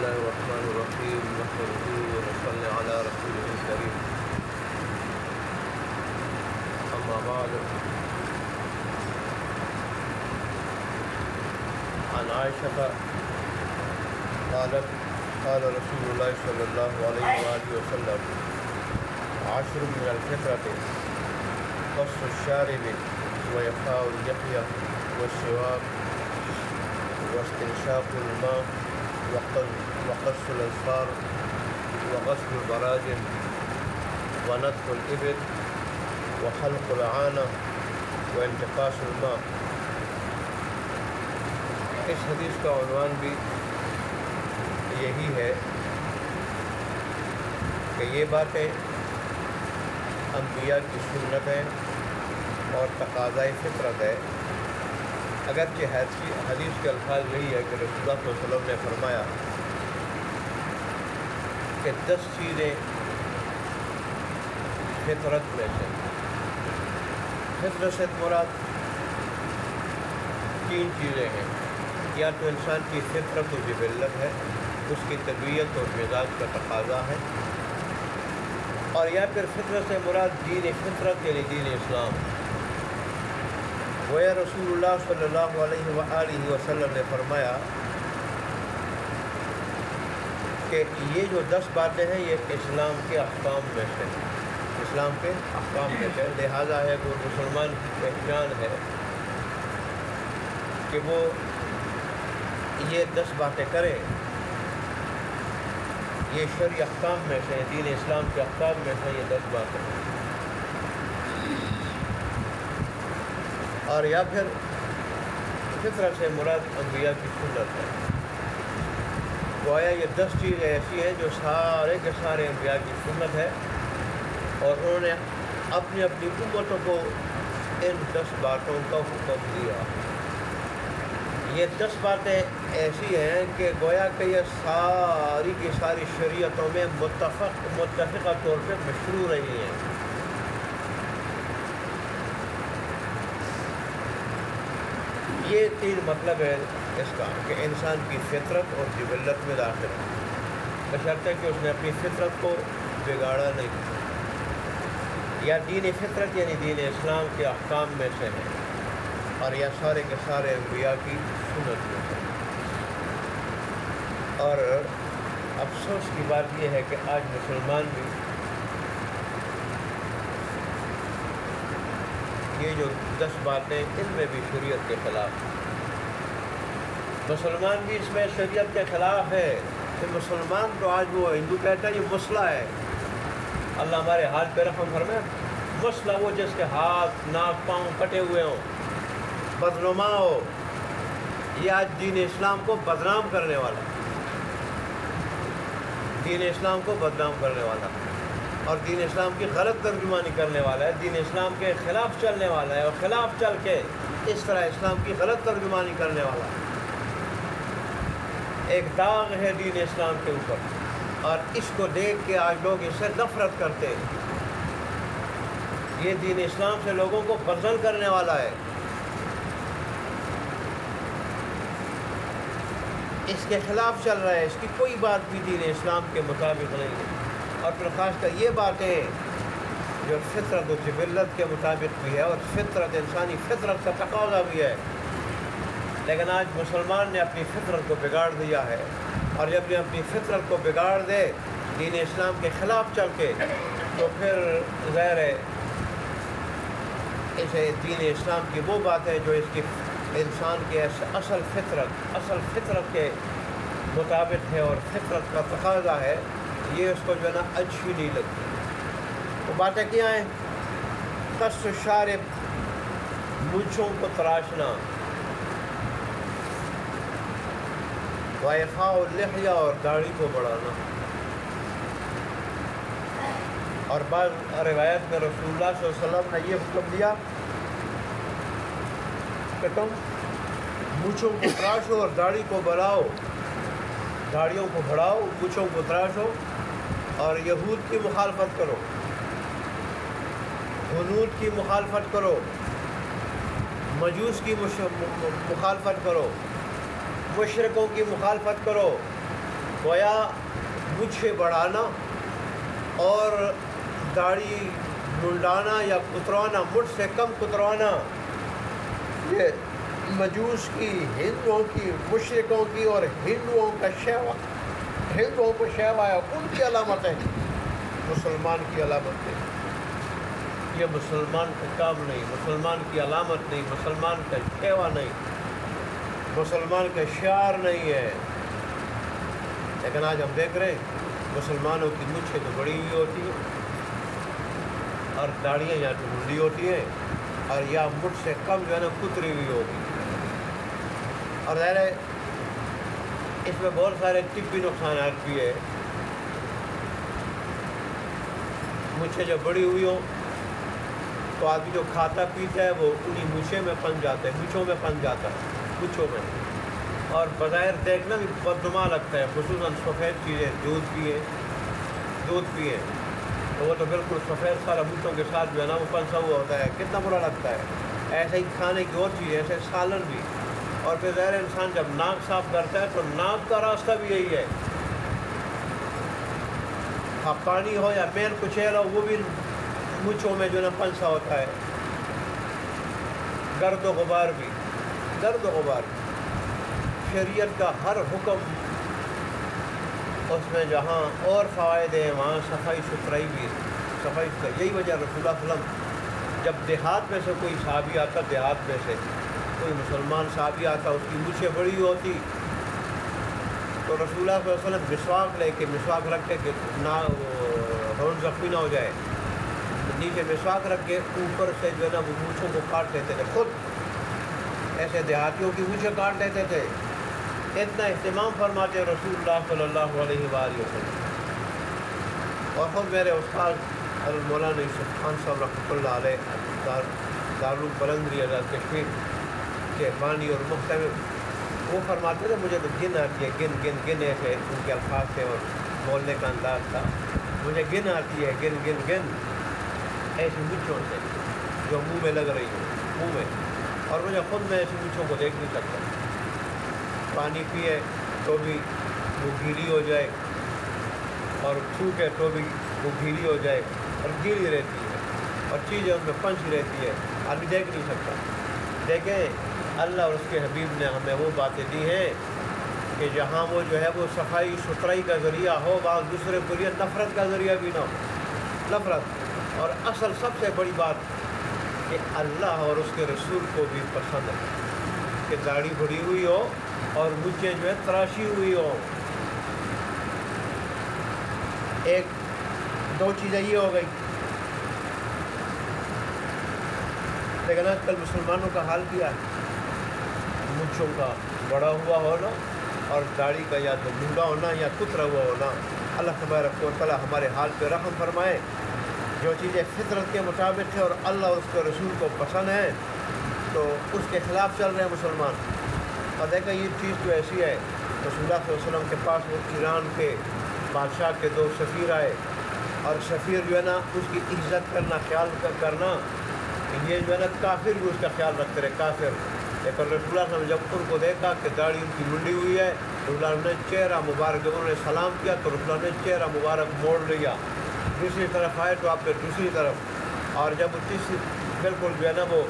الله الرحمن الرحيم نحمده ونصلي على رسوله الكريم أما بعد عن عائشة قالت قال رسول الله صلى الله عليه وآله وسلم 10 من الفطرة قص الشارب وإعفاء اللحية والسواك واستنشاق الماء وقص الأظفار وغسل البراجم ونتف الإبل وحلق العانة وانتقاص الماء۔ اس حدیث کا عنوان بھی یہی ہے کہ یہ باتیں انبیاء کی سنت ہے اور تقاضۂ فطرت ہے، اگرچہ حدیث کے الفاظ یہی ہے کہ رسول اللہ صلی اللہ علیہ وسلم نے فرمایا کہ 10 چیزیں فطرت میں سے۔ فطرت سے مراد 3 چیزیں ہیں، یا تو انسان کی فطرت و جبلت ہے، اس کی طبیعت اور مزاج کا تقاضا ہے، اور یا پھر فطرت سے مراد دین فطرت یعنی دین اسلام۔ وہ رسول اللہ صلی اللہ علیہ وآلہ وسلم نے فرمایا کہ یہ جو 10 باتیں ہیں یہ اسلام کے احکام میں سے، اسلام کے احکام میں سے، لہٰذا ہے کہ مسلمان کی پہچان ہے کہ وہ یہ 10 باتیں کرے۔ یہ شرعی احکام میں سے، دین اسلام کے احکام میں سے یہ 10 باتیں ہیں۔ اور یا پھر فطرت سے مراد انبیاء کی سنت ہے۔ گویا یہ 10 چیزیں ایسی ہیں جو سارے کے سارے انبیاء کی سنت ہے، اور انہوں نے اپنی اپنی امتوں کو ان 10 باتوں کا حکم دیا۔ یہ 10 باتیں ایسی ہیں کہ گویا کہ یہ ساری کی ساری شریعتوں میں متفقہ طور پہ مشروع رہی ہیں۔ یہ 3 مطلب ہے اس کا کہ انسان کی فطرت اور جبلت میں داخل ہے، بشرطے کہ اس نے اپنی فطرت کو بگاڑا نہیں، یا دین فطرت یعنی دین اسلام کے احکام میں سے ہے، اور یا سارے کے سارے انبیاء کی سنت میں ہے۔ اور افسوس کی بات یہ ہے کہ آج مسلمان بھی یہ جو 10 باتیں ان میں بھی شریعت کے خلاف، مسلمان بھی اس میں شریعت کے خلاف ہے کہ مسلمان تو آج وہ ہندو کہتا ہے یہ مسئلہ ہے، اللہ ہمارے ہاتھ پہ رحم فرمائے، مسئلہ وہ جس کے ہاتھ ناک پاؤں کٹے ہوئے ہوں، بدنما ہو، یہ آج دین اسلام کو بدنام کرنے والا، دین اسلام کو بدنام کرنے والا اور دین اسلام کی غلط ترجمانی کرنے والا ہے، دین اسلام کے خلاف چلنے والا ہے، اور خلاف چل کے اس طرح اسلام کی غلط ترجمانی کرنے والا ہے۔ ایک داغ ہے دین اسلام کے اوپر، اور اس کو دیکھ کے آج لوگ اس سے نفرت کرتے ہیں۔ یہ دین اسلام سے لوگوں کو بدل کرنے والا ہے، اس کے خلاف چل رہا ہے، اس کی کوئی بات بھی دین اسلام کے مطابق نہیں ہے، اور پھر خاص کر یہ باتیں جو فطرت و جبلت کے مطابق بھی ہے، اور فطرت انسانی فطرت کا تقاضا بھی ہے، لیکن آج مسلمان نے اپنی فطرت کو بگاڑ دیا ہے، اور جب یہ اپنی فطرت کو بگاڑ دے دین اسلام کے خلاف چل کے، تو پھر ظاہر ہے اسے دین اسلام کی وہ باتیں جو اس کی انسان کی اصل فطرت کے مطابق ہے اور فطرت کا تقاضا ہے، یہ اس کو جو ہے نا اچھی نہیں لگتی۔ وہ باتیں کیا ہیں؟ قص الشارب، مونچھوں کو تراشنا، وإعفاء اللحیہ، اور داڑھی کو بڑھانا۔ اور بعض روایت میں رسول اللہ صلی اللہ علیہ وسلم نے یہ حکم دیا کہ تم مونچھوں کو تراشو اور داڑھی کو بڑھاؤ، داڑھیوں کو بڑھاؤ، مونچھوں کو تراشو، اور یہود کی مخالفت کرو، ہنود کی مخالفت کرو، مجوس کی مخالفت کرو، مشرکوں کی مخالفت کرو، گویا مجھے بڑھانا اور داڑھی منڈانا یا کترانا، مجھ سے کم کترانا، یہ مجوس کی، ہندوؤں کی، مشرکوں کی اور ہندوؤں کو شیوا ہے ان کی علامت ہے، مسلمان کی علامت ہے۔ یہ مسلمان کا کام نہیں، مسلمان کی علامت نہیں، مسلمان کا شیوا نہیں، مسلمان کا شعار نہیں ہے۔ لیکن آج ہم دیکھ رہے ہیں مسلمانوں کی مچھیں تو بڑی ہوئی ہوتی ہیں اور داڑیاں یا تو منڈی ہوتی ہیں اور یا مٹھ سے کم جو ہے نا کتری ہوئی ہوتی ہے۔ اور ظاہر ہے اس میں بہت سارے طبی نقصانات بھی ہے۔ مچھیں جب بڑی ہوئی ہوں تو آدمی جو کھاتا پیتا ہے وہ انہی مچھوں میں پن جاتا ہے، مچھوں میں، اور بظاہر دیکھنا بھی بدنما لگتا ہے، خصوصاً سفید چیزیں، دودھ پیئے تو وہ تو بالکل سفید سارا مچھوں کے ساتھ جو ہے نا وہ پنسا ہوا ہوتا ہے، کتنا برا لگتا ہے۔ ایسے ہی کھانے کی اور چیز، ایسے سالن بھی۔ اور پھر ظاہر انسان جب ناک صاف کرتا ہے تو ناک کا راستہ بھی یہی ہے، پانی ہو یا مین کچیل ہو وہ بھی مچھوں میں جو ہے نا پنسا ہوتا ہے۔ گرد و غبار بھی، شریعت کا ہر حکم اس میں جہاں اور فوائد ہیں وہاں صفائی ستھرائی بھی ہے، یہی وجہ رسول اللہ صلی اللہ علیہ وسلم جب دیہات میں سے کوئی صحابی آتا، دیہات میں سے کوئی مسلمان صحابی آتا، اس کی مچھیں بڑی ہوتی تو رسول اللہ صلی اللہ علیہ وسلم مسواک رکھ کے کہ نہ ہون زخمی نہ ہو جائے، نیچے مسواک رکھ کے اوپر سے جو ہے نا وہ مچھوں کو کاٹ لیتے تھے، خود ایسے دیہاتیوں کی مچھیں کاٹ لیتے تھے۔ اتنا اہتمام فرماتے رسول اللہ صلی اللہ علیہ وآلہ وسلم۔ اور خود میرے استاد مولانا یوسف خان صاحب رحمۃ اللہ علیہ، دارالعلوم بلندری آزاد کشمیر کے بانی اور محتمل، وہ فرماتے تھے مجھے تو گن آتی ہے، گن ایسے ان کے الفاظ تھے اور بولنے کا انداز تھا، مجھے گن آتی ہے، گن ایسی مچھوں سے جو منہ میں لگ رہی ہوں، منہ میں، اور مجھے خود میں ایسی مچھوں کو دیکھ نہیں سکتا۔ پانی پیے تو بھی وہ گیلی ہو جائے اور تھوکے تو بھی وہ گیلی ہو جائے اور گیلی رہتی ہے اور چیزیں ان میں پنچ رہتی ہے، آدمی دیکھ نہیں سکتا۔ دیکھیں اللہ اور اس کے حبیب نے ہمیں وہ باتیں دی ہیں کہ جہاں وہ جو ہے وہ صفائی ستھرائی کا ذریعہ ہو، وہاں دوسرے کے لیے نفرت کا ذریعہ بھی نہ ہو، نفرت۔ اور اصل سب سے بڑی بات کہ اللہ اور اس کے رسول کو بھی پسند ہے کہ داڑھی بڑھی ہوئی ہو اور مچھیں جو ہے تراشی ہوئی ہو۔ ایک دو چیزیں یہ ہو گئی، لیکن آج کل مسلمانوں کا حال کیا ہے؟ مچھوں کا بڑا ہوا ہونا اور داڑھی کا یا تو منڈا ہونا یا کترا ہوا ہونا۔ اللہ تبارک و تعالیٰ ہمارے حال پہ رحم فرمائے۔ جو چیزیں فطرت کے مطابق ہے اور اللہ اور اس کے رسول کو پسند ہے تو اس کے خلاف چل رہے ہیں مسلمان۔ اور دیکھیں یہ چیز جو ایسی ہے، رسول اللہ صلی اللہ علیہ وسلم کے پاس وہ ایران کے بادشاہ کے دو سفیر آئے اور سفیر جو ہے نا اس کی عزت کرنا، خیال کرنا، یہ جو ہے نا کافر بھی اس کا خیال رکھتے رہے، کافر۔ لیکن رسول اللہ صلی اللہ علیہ وسلم جب ان کو دیکھا کہ داڑھی ان کی منڈی ہوئی ہے، رسول اللہ نے چہرہ مبارک، جب انہوں نے سلام کیا تو رسول اللہ نے چہرہ مبارک موڑ لیا، دوسری طرف آئے تو آپ نے دوسری طرف، اور جب وہ تیسری بالکل جو ہے نا وہ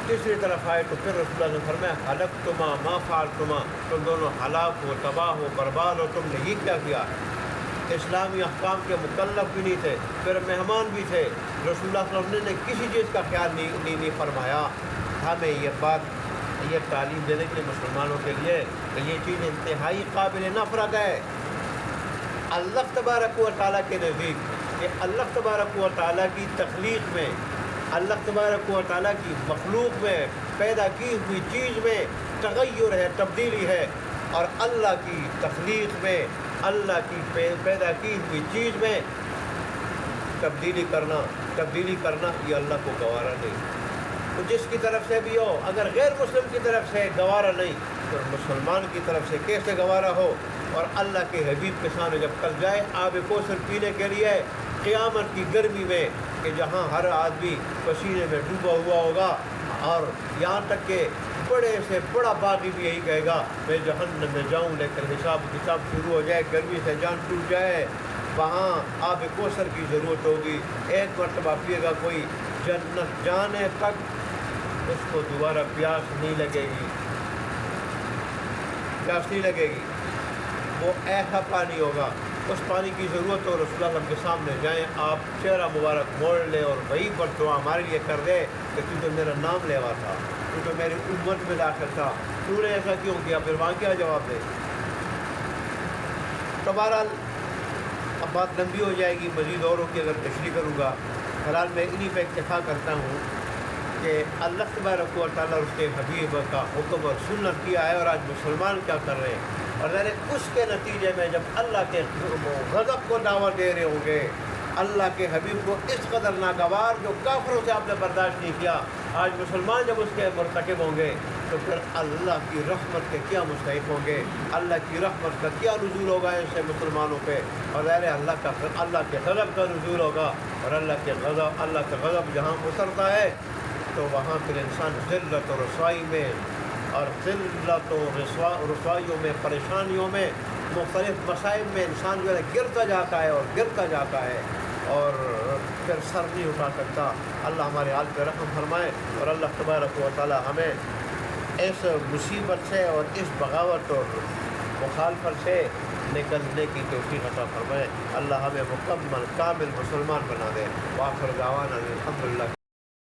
تیسری طرف آئے تو پھر رسول اللہ نے فرمایا ہلکتما ما فعلتما، تم دونوں ہلاک ہو، تباہ ہو، برباد ہو، تم نے یہ کیا کیا؟ اسلامی احکام کے مکلف بھی نہیں تھے، پھر مہمان بھی تھے، رسول اللہ صلی اللہ علیہ وسلم نے کسی چیز کا خیال نہیں فرمایا۔ ہمیں یہ بات، یہ تعلیم دینے کے لیے مسلمانوں کے لیے کہ یہ چیز انتہائی قابل نفرت ہے اللہ تبارک و تعالیٰ کے نزدیک، کہ اللہ تبارک و تعالیٰ کی تخلیق میں، اللہ تبارک و تعالیٰ کی مخلوق میں، پیدا کی ہوئی چیز میں تغیر ہے، تبدیلی ہے، اور اللہ کی تخلیق میں، اللہ کی پیدا کی ہوئی چیز میں تبدیلی کرنا یہ اللہ کو گوارا نہیں۔ تو جس کی طرف سے بھی ہو، اگر غیر مسلم کی طرف سے گوارا نہیں تو مسلمان کی طرف سے کیسے گوارا ہو؟ اور اللہ کے حبیب کے سامنے جب کل جائے آب کوثر پینے کے لیے قیامت کی گرمی میں، کہ جہاں ہر آدمی پسینے میں ڈوبا ہوا ہوگا اور یہاں تک کہ بڑے سے بڑا باغی بھی یہی کہے گا میں جہنم میں جاؤں، لیکن حساب کتاب شروع ہو جائے، گرمی سے جان ٹوٹ جائے، وہاں آب کوثر کی ضرورت ہوگی، ایک مرتبہ پیے گا کوئی، جنت جانے تک اس کو دوبارہ پیاس نہیں لگے گی، پیاس نہیں لگے گی، وہ ایسا پانی ہوگا، اس پانی کی ضرورت ہو رسول اللہ کے سامنے جائیں، آپ چہرہ مبارک موڑ لیں اور وہی پر دعا ہمارے لیے کر دے کہ تو میرا نام لیوا تھا، تو میری امت میں داخل تھا، تو نے ایسا کیوں کیا، پھر وہاں کیا جواب دے؟ تو بہرحال اب بات لمبی ہو جائے گی، مزید اوروں کی اگر تشریح کروں گا، فی الحال میں انہی پہ اکتفا کرتا ہوں کہ اللہ تبارک و تعالیٰ اور اس کے حبیب کا حکم اور سنت کیا ہے، اور آج مسلمان کیا کر رہے ہیں، اور اس کے نتیجے میں جب اللہ کے غضب کو دعوت دے رہے ہوں گے، اللہ کے حبیب کو اس قدر ناگوار جو کافروں سے آپ نے برداشت نہیں کیا، آج مسلمان جب اس کے مرتکب ہوں گے تو پھر اللہ کی رحمت کے کیا مستحق ہوں گے، اللہ کی رحمت کا کیا نزول ہوگا ایسے مسلمانوں پہ، اور اللہ کے غضب کا نزول ہوگا، اور اللہ کا غضب جہاں اترتا ہے تو وہاں پھر انسان ذلت و رسوائی میں، اور ذلت و رسوائیوں میں، پریشانیوں میں، مختلف مسائل میں انسان جو ہے گرتا جاتا ہے اور پھر سر نہیں اٹھا سکتا۔ اللہ ہمارے حال پہ رحم فرمائے، اور اللہ تبارک و تعالی ہمیں اس مصیبت سے اور اس بغاوت اور مخالفت سے نکلنے کی توفیق عطا فرمائے۔ اللہ ہمیں مکمل کامل مسلمان بنا دے۔ وآخر دعوانا الحمدللہ۔